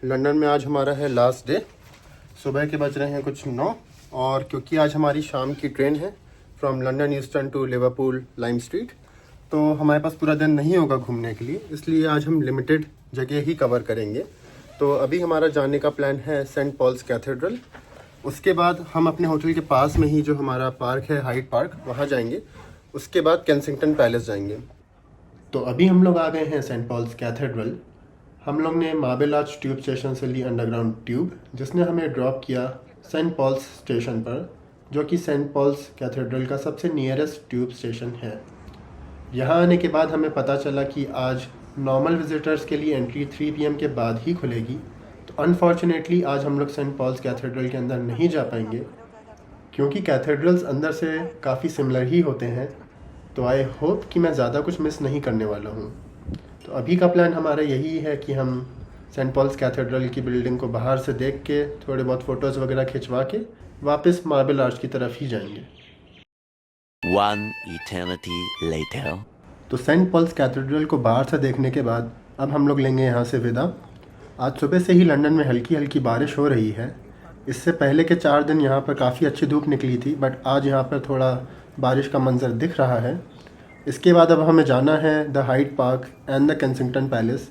London में आज हमारा है लास्ट डे। सुबह के बज रहे हैं कुछ 9 और क्योंकि आज हमारी शाम की ट्रेन है from London Eastern to Liverpool Lime Street, तो हमारे पास पूरा दिन नहीं होगा घूमने के लिए, इसलिए आज हम लिमिटेड जगह ही कवर करेंगे। तो अभी हमारा जाने का प्लान है सेंट पॉल्स कैथेड्रल। उसके बाद हम अपने होटल के पास में ही जो हमारा पार्क है हाइड पार्क, वहाँ जाएंगे। उसके बाद केंसिंगटन पैलेस जाएंगे। तो अभी हम लोग आ गए हैं सेंट पॉल्स कैथेड्रल। हम लोग ने मार्बल आर्च ट्यूब स्टेशन से ली अंडरग्राउंड ट्यूब, जिसने हमें ड्रॉप किया सेंट पॉल्स स्टेशन पर, जो कि सेंट पॉल्स कैथेड्रल का सबसे नियरेस्ट ट्यूब स्टेशन है। यहाँ आने के बाद हमें पता चला कि आज नॉर्मल विजिटर्स के लिए एंट्री 3 PM के बाद ही खुलेगी। तो अनफॉर्चुनेटली आज हम लोग सेंट पॉल्स कैथेड्रल के अंदर नहीं जा पाएंगे, क्योंकि कैथेड्रल्स अंदर से काफ़ी सिमिलर ही होते हैं। तो आई होप कि मैं ज़्यादा कुछ मिस नहीं करने वाला हूँ। तो अभी का प्लान हमारा यही है कि हम सेंट पॉल्स कैथेड्रल की बिल्डिंग को बाहर से देख के थोड़े बहुत फ़ोटोज़ वगैरह खिंचवा के वापस मार्बल आर्च की तरफ ही जाएंगे। One eternity later. तो सेंट पॉल्स कैथेड्रल को बाहर से देखने के बाद अब हम लोग लेंगे यहाँ से विदा। आज सुबह से ही लंदन में हल्की हल्की बारिश हो रही है। इससे पहले के 4 दिन यहाँ पर काफ़ी अच्छी धूप निकली थी, बट आज यहाँ पर थोड़ा बारिश का मंजर दिख रहा है। इसके बाद अब हमें जाना है the Hyde Park and the Kensington palace.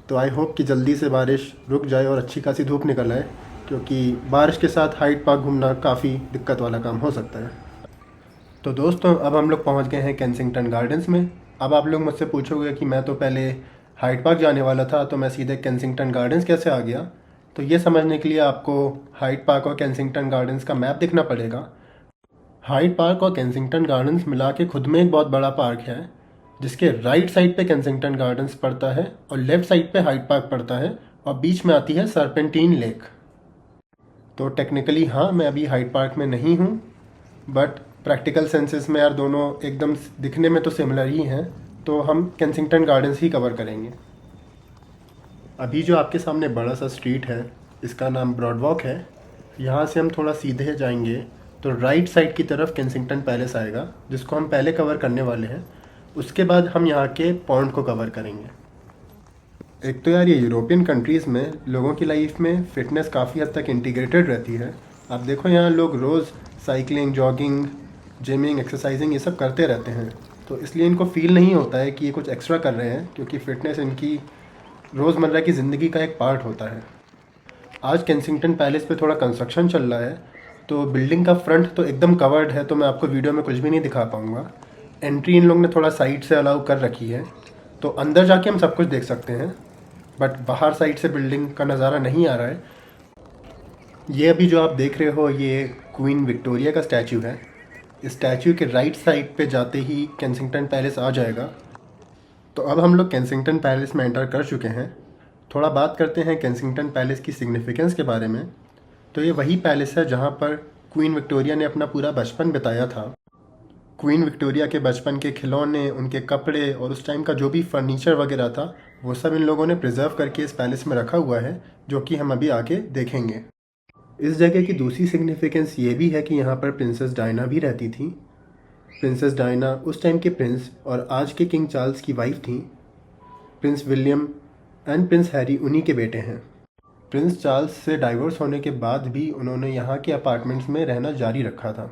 तो आई होप कि जल्दी से बारिश रुक जाए और अच्छी खासी धूप निकल आए, क्योंकि बारिश के साथ हाइड पार्क घूमना काफ़ी दिक्कत वाला काम हो सकता है। तो दोस्तों, अब हम लोग पहुँच गए हैं केंसिंगटन गार्डन्स में। अब आप लोग मुझसे पूछोगे कि मैं तो पहले हाइड पार्क जाने वाला था, तो मैं सीधे केंसिंगटन गार्डन्स कैसे आ गया। तो ये समझने के लिए आपको हाइड पार्क और केंसिंगटन गार्डन्स का मैप देखना पड़ेगा। हाइड पार्क और केंसिंगटन गार्डन्स मिला के खुद में एक बहुत बड़ा पार्क है, जिसके राइट साइड पे केंसिंगटन गार्डन्स पड़ता है और लेफ्ट साइड पे हाइड पार्क पड़ता है, और बीच में आती है सर्पेंटीन लेक। तो टेक्निकली हाँ, मैं अभी हाइड पार्क में नहीं हूँ, बट प्रैक्टिकल सेंसेस में यार दोनों एकदम दिखने में तो सिमिलर ही हैं। तो हम केंसिंगटन गार्डन्स ही कवर करेंगे। अभी जो आपके सामने बड़ा सा स्ट्रीट है, इसका नाम ब्रॉड वॉक है। यहाँ से हम थोड़ा सीधे जाएंगे तो राइट साइड की तरफ केंसिंगटन पैलेस आएगा, जिसको हम पहले कवर करने वाले हैं। उसके बाद हम यहाँ के पॉन्ड को कवर करेंगे। एक तो यार ये यूरोपियन कंट्रीज़ में लोगों की लाइफ में फ़िटनेस काफ़ी हद तक इंटीग्रेटेड रहती है। आप देखो, यहाँ लोग रोज़ साइकिलिंग, जॉगिंग, जिमिंग, एक्सरसाइजिंग ये सब करते रहते हैं। तो इसलिए इनको फ़ील नहीं होता है कि ये कुछ एक्स्ट्रा कर रहे हैं, क्योंकि फ़िटनेस इनकी रोज़मर्रा की ज़िंदगी का एक पार्ट होता है। आज केंसिंगटन पैलेस पे थोड़ा कंस्ट्रक्शन चल रहा है, तो बिल्डिंग का फ्रंट तो एकदम कवर्ड है, तो मैं आपको वीडियो में कुछ भी नहीं दिखा पाऊँगा। एंट्री इन लोग ने थोड़ा साइड से अलाउ कर रखी है, तो अंदर जाके हम सब कुछ देख सकते हैं, बट बाहर साइड से बिल्डिंग का नज़ारा नहीं आ रहा है। ये अभी जो आप देख रहे हो, ये क्वीन विक्टोरिया का स्टैचू है। इस स्टैचू के राइट साइड पे जाते ही केंसिंगटन पैलेस आ जाएगा। तो अब हम लोग केंसिंगटन पैलेस में एंटर कर चुके हैं। थोड़ा बात करते हैं केंसिंगटन पैलेस की सिग्निफिकेंस के बारे में। तो ये वही पैलेस है जहाँ पर क्वीन विक्टोरिया ने अपना पूरा बचपन बिताया था। क्वीन विक्टोरिया के बचपन के खिलौने, उनके कपड़े और उस टाइम का जो भी फर्नीचर वगैरह था, वो सब इन लोगों ने प्रिजर्व करके इस पैलेस में रखा हुआ है, जो कि हम अभी आगे देखेंगे। इस जगह की दूसरी सिग्निफिकेंस ये भी है कि यहाँ पर प्रिंसेस डायना भी रहती थी। प्रिंसेस डायना उस टाइम के प्रिंस और आज के किंग चार्ल्स की वाइफ थी। Prince William and Prince Harry उन्हीं के बेटे हैं। प्रिंस चार्ल्स से डाइवोर्स होने के बाद भी उन्होंने यहाँ के अपार्टमेंट्स में रहना जारी रखा था।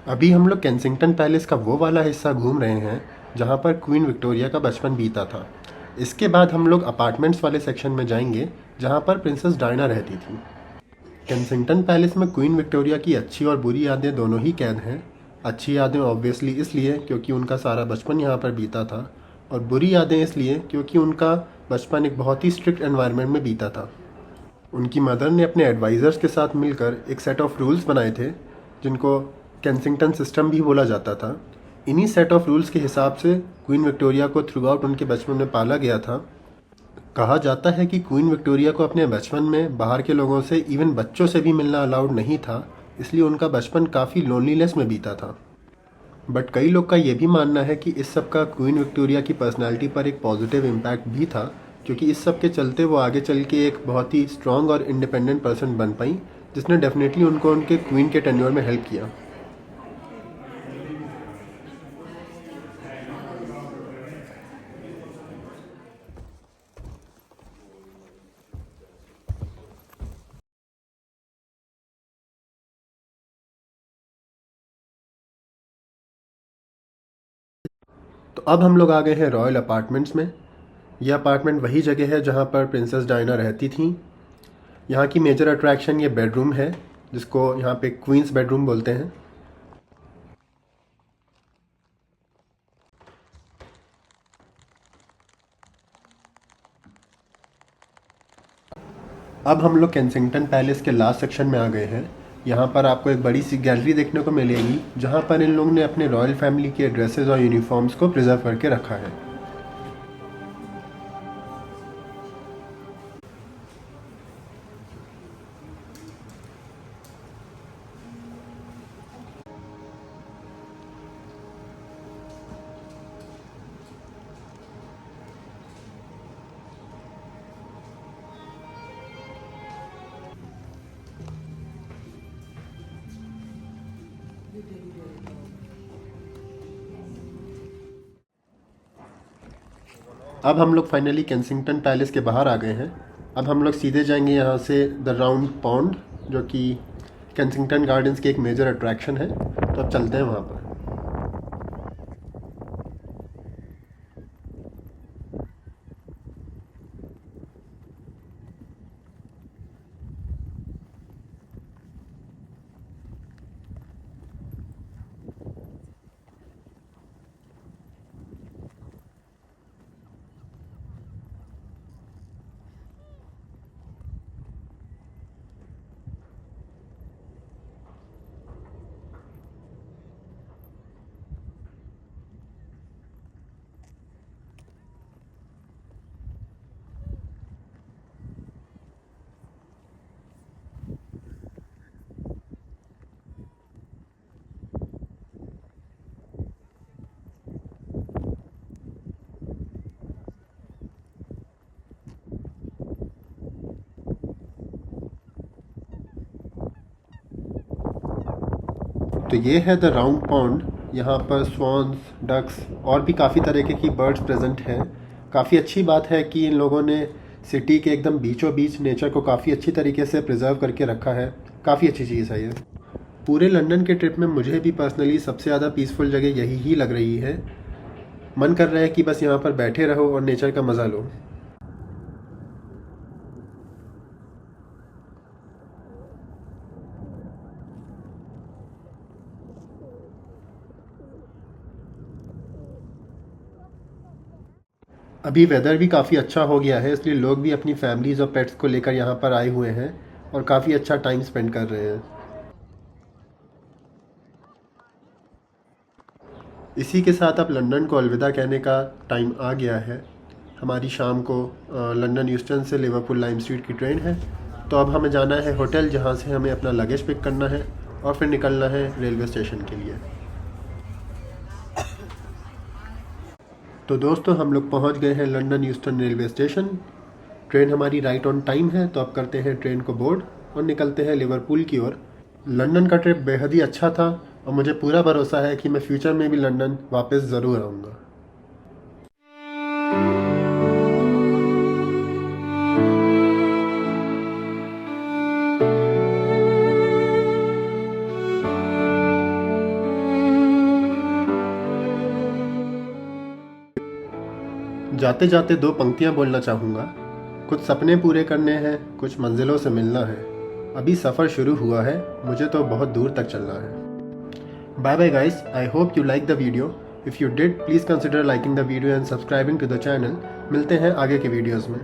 अभी हम लोग केंसिंगटन पैलेस का वो वाला हिस्सा घूम रहे हैं जहाँ पर क्वीन विक्टोरिया का बचपन बीता था। इसके बाद हम लोग अपार्टमेंट्स वाले सेक्शन में जाएंगे जहाँ पर प्रिंसेस डायना रहती थी। केंसिंगटन पैलेस में क्वीन विक्टोरिया की अच्छी और बुरी यादें दोनों ही कैद हैं। अच्छी यादें ऑब्वियसली इसलिए क्योंकि उनका सारा बचपन यहाँ पर बीता था, और बुरी यादें इसलिए क्योंकि उनका बचपन एक बहुत ही स्ट्रिक्ट एनवायरनमेंट में बीता था। उनकी मदर ने अपने एडवाइज़र्स के साथ मिलकर एक सेट ऑफ रूल्स बनाए थे जिनको केंसिंगटन सिस्टम भी बोला जाता था। इन्हीं सेट ऑफ रूल्स के हिसाब से क्वीन विक्टोरिया को थ्रू आउट उनके बचपन में पाला गया था। कहा जाता है कि क्वीन विक्टोरिया को अपने बचपन में बाहर के लोगों से, इवन बच्चों से भी मिलना अलाउड नहीं था, इसलिए उनका बचपन काफ़ी लोनलीनेस में बीता था। बट कई लोग का ये भी मानना है कि इस सब का क्वीन विक्टोरिया की पर्सनालिटी पर एक पॉजिटिव इम्पैक्ट भी था, क्योंकि इस सब के चलते वो आगे चल के एक बहुत ही स्ट्रॉन्ग और इंडिपेंडेंट पर्सन बन पाई, जिसने डेफिनेटली उनको उनके क्वीन के टेन्योर में हेल्प किया। तो अब हम लोग आ गए हैं रॉयल अपार्टमेंट्स में। यह अपार्टमेंट वही जगह है जहाँ पर प्रिंसेस डायना रहती थी। यहाँ की मेजर अट्रैक्शन ये बेडरूम है, जिसको यहाँ पे क्वींस बेडरूम बोलते हैं। अब हम लोग केंसिंगटन पैलेस के लास्ट सेक्शन में आ गए हैं। यहाँ पर आपको एक बड़ी सी गैलरी देखने को मिलेगी जहाँ पर इन लोगों ने अपने रॉयल फैमिली के ड्रेसेस और यूनिफॉर्म्स को प्रिजर्व करके रखा है। अब हम लोग फाइनली केंसिंगटन पैलेस के बाहर आ गए हैं। अब हम लोग सीधे जाएंगे यहाँ से द राउंड पॉन्ड, जो कि केंसिंगटन गार्डन्स की एक मेजर अट्रैक्शन है। तो अब चलते हैं वहाँ पर। तो ये है द राउंड पॉन्ड। यहाँ पर स्वॉन्स, डक्स और भी काफ़ी तरीके की बर्ड्स प्रेजेंट हैं। काफ़ी अच्छी बात है कि इन लोगों ने सिटी के एकदम बीचों बीच नेचर को काफ़ी अच्छी तरीके से प्रिजर्व करके रखा है। काफ़ी अच्छी चीज़ है ये। पूरे लंदन के ट्रिप में मुझे भी पर्सनली सबसे ज़्यादा पीसफुल जगह यही ही लग रही है। मन कर रहा है कि बस यहाँ पर बैठे रहो और नेचर का मज़ा लो। अभी वेदर भी काफ़ी अच्छा हो गया है, इसलिए लोग भी अपनी फैमिलीज़ और पेट्स को लेकर यहाँ पर आए हुए हैं और काफ़ी अच्छा टाइम स्पेंड कर रहे हैं। इसी के साथ अब लंदन को अलविदा कहने का टाइम आ गया है। हमारी शाम को लंदन यूस्टन से लिवरपूल लाइम स्ट्रीट की ट्रेन है। तो अब हमें जाना है होटल, जहाँ से हमें अपना लगेज पिक करना है और फिर निकलना है रेलवे स्टेशन के लिए। तो दोस्तों, हम लोग पहुँच गए हैं London Euston railway station. Train हमारी राइट ऑन टाइम है, तो अब करते हैं ट्रेन को बोर्ड और निकलते हैं लिवरपूल की ओर। लंदन का ट्रिप बेहद ही अच्छा था और मुझे पूरा भरोसा है कि मैं फ्यूचर में भी लंदन वापस ज़रूर आऊँगा। जाते जाते 2 पंक्तियाँ बोलना चाहूँगा। कुछ सपने पूरे करने हैं, कुछ मंजिलों से मिलना है। अभी सफ़र शुरू हुआ है, मुझे तो बहुत दूर तक चलना है। Bye bye guys, I hope you like the video. If you did, please consider liking the video and subscribing to the channel. मिलते हैं आगे के वीडियोज़ में।